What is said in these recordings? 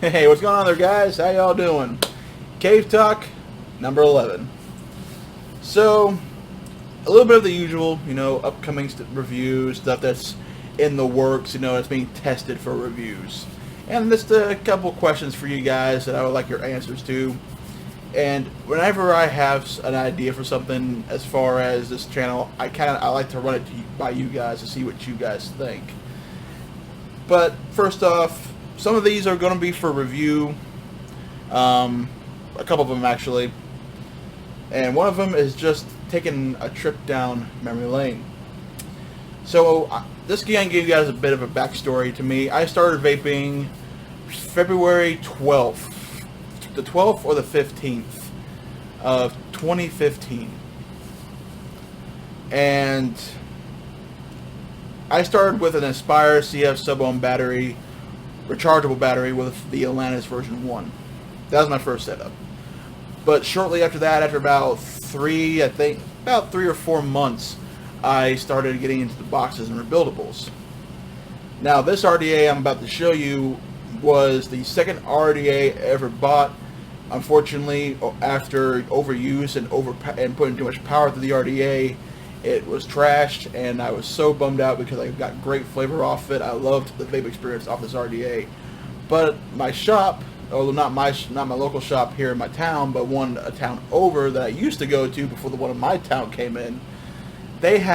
Hey, what's going on there, guys? How y'all doing? Cave Talk number 11. So, a little bit of the usual, upcoming reviews, stuff that's in the works, that's being tested for reviews. And just a couple questions for you guys that I would like your answers to. And whenever I have an idea for something as far as this channel, I like to run it by you guys to see what you guys think. But first off, some of these are going to be for review, a couple of them actually, and one of them is just taking a trip down memory lane. So this can give you guys a bit of a backstory to me. I started vaping February 12th, the 12th or the 15th of 2015, and I started with an Aspire CF sub-ohm battery, rechargeable battery with the Atlantis version 1. That was my first setup. But shortly after that, after about 3 or 4 months, I started getting into the boxes and rebuildables. Now this RDA I'm about to show you was the second RDA I ever bought. Unfortunately, after overuse and putting too much power through the RDA, it was trashed, and I was so bummed out because I got great flavor off it. I loved the vape experience off this RDA. But my shop, although not my local shop here in my town, but a town over that I used to go to before the one in my town came in, they still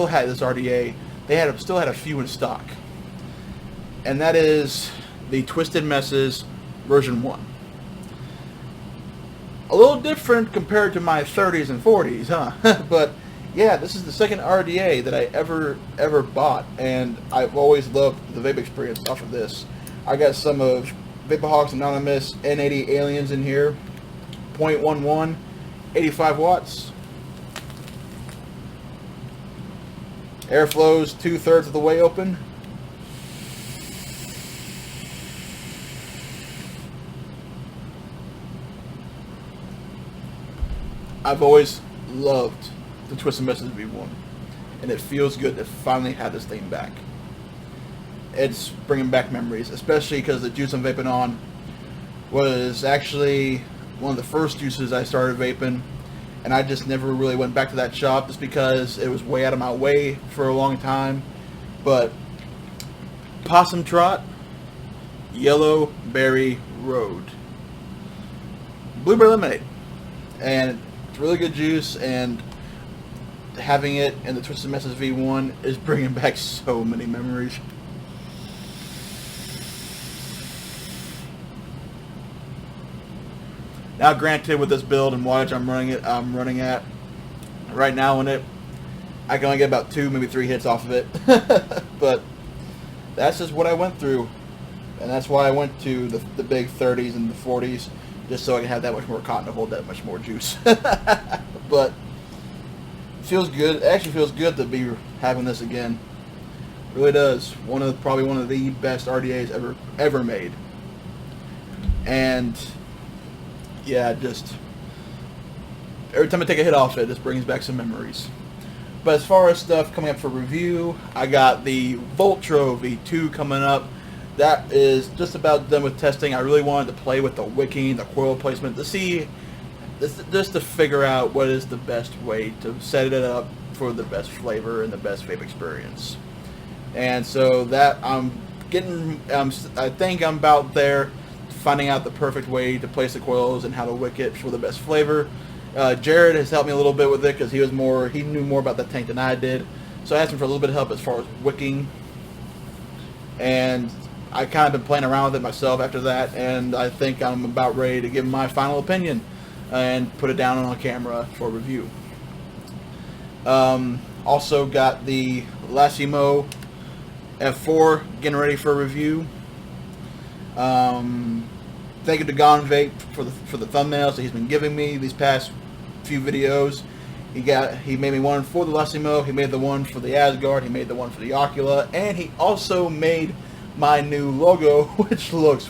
had this RDA. They still had a few in stock, and that is the Twisted Messes version 1. A little different compared to my 30s and 40s, huh? But yeah, this is the second RDA that I ever bought, and I've always loved the vape experience off of this. I got some of Vaporholics Anonymous N80 Aliens in here, 0.11, 85 watts. Airflow's 2/3 of the way open. I've always loved the Twisted Messes V1, and it feels good to finally have this thing back. It's bringing back memories, especially because the juice I'm vaping on was actually one of the first juices I started vaping, and I just never really went back to that shop just because it was way out of my way for a long time. But Possum Trot, Yellow Berry Road, Blueberry Lemonade, and really good juice, and having it in the Twisted Messes V1 is bringing back so many memories. Now granted, with this build and wattage I'm running at right now in it, I can only get about 2, maybe 3 hits off of it. But that's just what I went through, and that's why I went to the big 30s and the 40s, just so I can have that much more cotton to hold that much more juice. But it feels good. It actually feels good to be having this again. It really does. Probably one of the best RDAs ever made. And yeah, just every time I take a hit off it, this brings back some memories. But as far as stuff coming up for review, I got the Voltro V2 coming up. That is just about done with testing. I really wanted to play with the wicking, the coil placement, to see, just to figure out what is the best way to set it up for the best flavor and the best vape experience. And so that I think I'm about there, finding out the perfect way to place the coils and how to wick it for the best flavor. Jared has helped me a little bit with it because he knew more about the tank than I did. So I asked him for a little bit of help as far as wicking, and I kind of been playing around with it myself after that, and I think I'm about ready to give my final opinion and put it down on camera for review. Also got the Lassimo F4 getting ready for review. Thank you to Gone Vape for the thumbnails that he's been giving me these past few videos. He made me one for the Lassimo, he made the one for the Asgard, he made the one for the Ocula, and he also made my new logo, which looks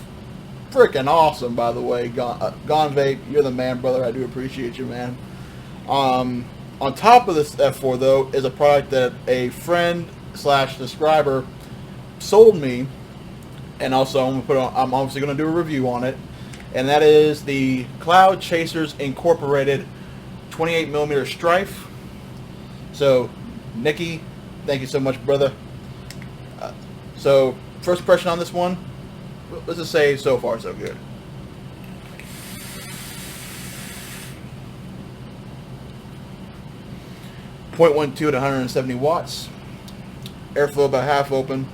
freaking awesome, by the way. Gone Vape, you're the man, brother. I do appreciate you, man. On top of this F4, though, is a product that a friend / subscriber sold me and also I'm obviously going to do a review on it, and that is the Cloud Chasers Incorporated 28mm Strife. So, Nikki, thank you so much, brother. So, first impression on this one, let's just say so far so good. .12 at 170 watts. Airflow about half open.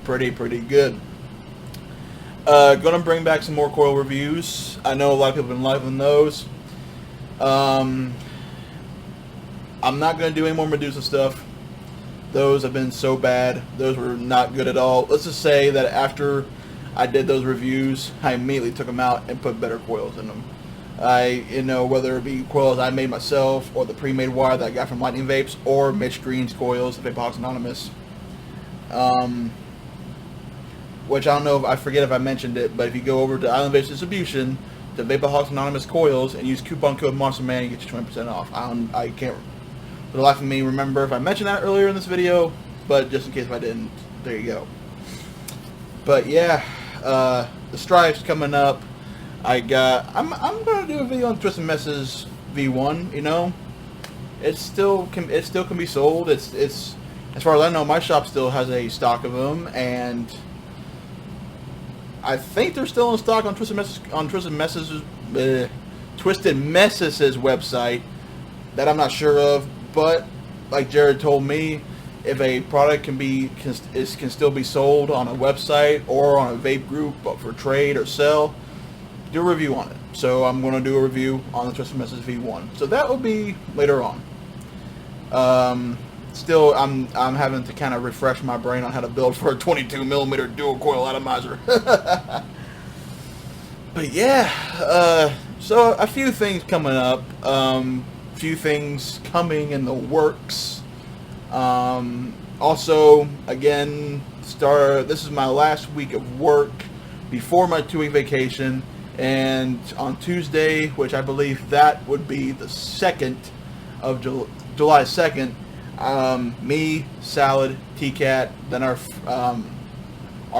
Pretty good. Gonna bring back some more coil reviews. I know a lot of people have been liking those. I'm not gonna do any more Medusa stuff. Those have been so bad. Those were not good at all. Let's just say that after I did those reviews, I immediately took them out and put better coils in them. Whether it be coils I made myself, or the pre-made wire that I got from Lightning Vapes, or Mitch Green's coils, Vapeholics Anonymous. Which I don't know, I forget if I mentioned it, but if you go over to Island Vapes Distribution, to Vapeholics Anonymous coils, and use coupon code MonsterMan, you get you 20% off. I can't, for the life of me, remember if I mentioned that earlier in this video, but just in case if I didn't, there you go. But yeah, the Strife's coming up. I'm gonna do a video on Twisted Messes V1. You know, it still can be sold. It's as far as I know, my shop still has a stock of them, and I think they're still in stock on Twisted Messes' website. That I'm not sure of, but like Jared told me, if a product can still be sold on a website or on a vape group for trade or sell, do a review on it. So I'm going to do a review on the Twisted Messes V1. So that will be later on. Still, I'm having to kind of refresh my brain on how to build for a 22mm dual coil atomizer. But yeah, so a few things coming up. Few things coming in the works. Also, again, this is my last week of work before my 2-week vacation. And on Tuesday, which I believe that would be the 2nd of July 2nd, me, Salad, T-Cat, then our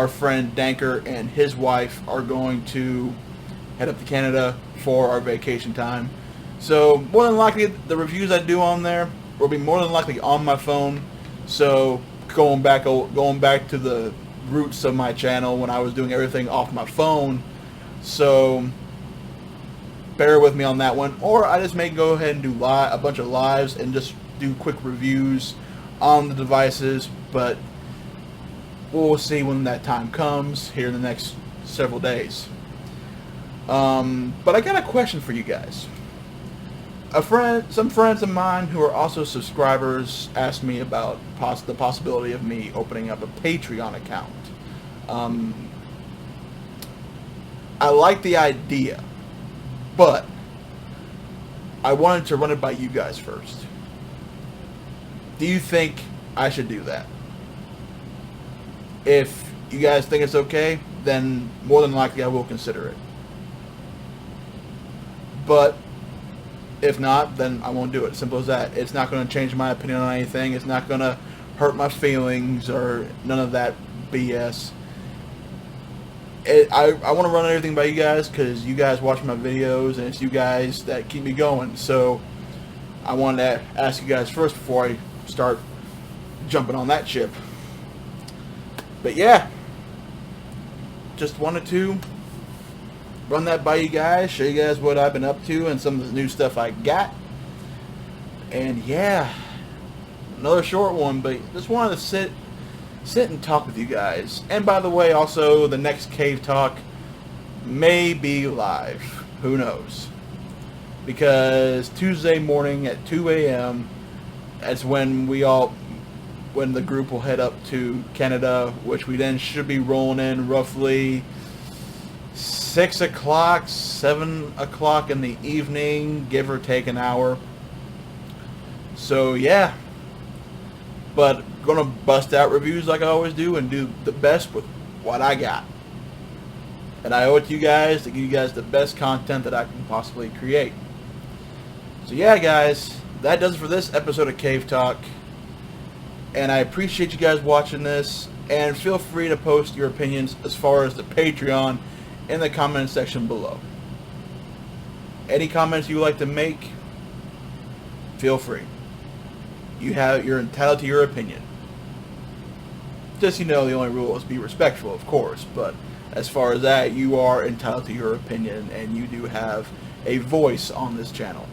friend Danker and his wife are going to head up to Canada for our vacation time. So more than likely, the reviews I do on there will be more than likely on my phone. So going back to the roots of my channel when I was doing everything off my phone. So bear with me on that one, or I just may go ahead and do a bunch of lives and just do quick reviews on the devices, but we'll see when that time comes here in the next several days. But I got a question for you guys. Some friends of mine who are also subscribers asked me about the possibility of me opening up a Patreon account. I like the idea, but I wanted to run it by you guys first. Do you think I should do that? If you guys think it's okay, then more than likely I will consider it. But if not, then I won't do it. Simple as that. It's not going to change my opinion on anything. It's not going to hurt my feelings or none of that BS. I want to run everything by you guys because you guys watch my videos and it's you guys that keep me going. So I wanted to ask you guys first before I start jumping on that ship. But yeah, just wanted to run that by you guys, show you guys what I've been up to and some of the new stuff I got. And yeah, another short one, but just wanted to sit and talk with you guys. And by the way, also the next Cave Talk may be live. Who knows? Because Tuesday morning at 2 a.m. that's when the group will head up to Canada, which we then should be rolling in roughly 6 o'clock, 7 o'clock in the evening, give or take an hour. So yeah, but gonna bust out reviews like I always do and do the best with what I got. And I owe it to you guys to give you guys the best content that I can possibly create. So yeah, guys, that does it for this episode of Cave Talk. And I appreciate you guys watching this. And feel free to post your opinions as far as the Patreon in the comment section below. Any comments you would like to make, feel free. You're entitled to your opinion. Just, the only rule is be respectful, of course, but as far as that, you are entitled to your opinion, and you do have a voice on this channel.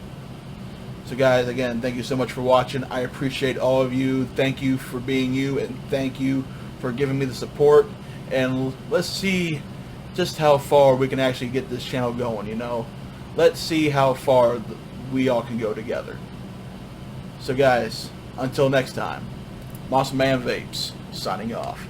So guys, again, thank you so much for watching. I appreciate all of you. Thank you for being you, and thank you for giving me the support. And let's see just how far we can actually get this channel going, Let's see how far we all can go together. So guys, until next time, Mossman Vapes, signing off.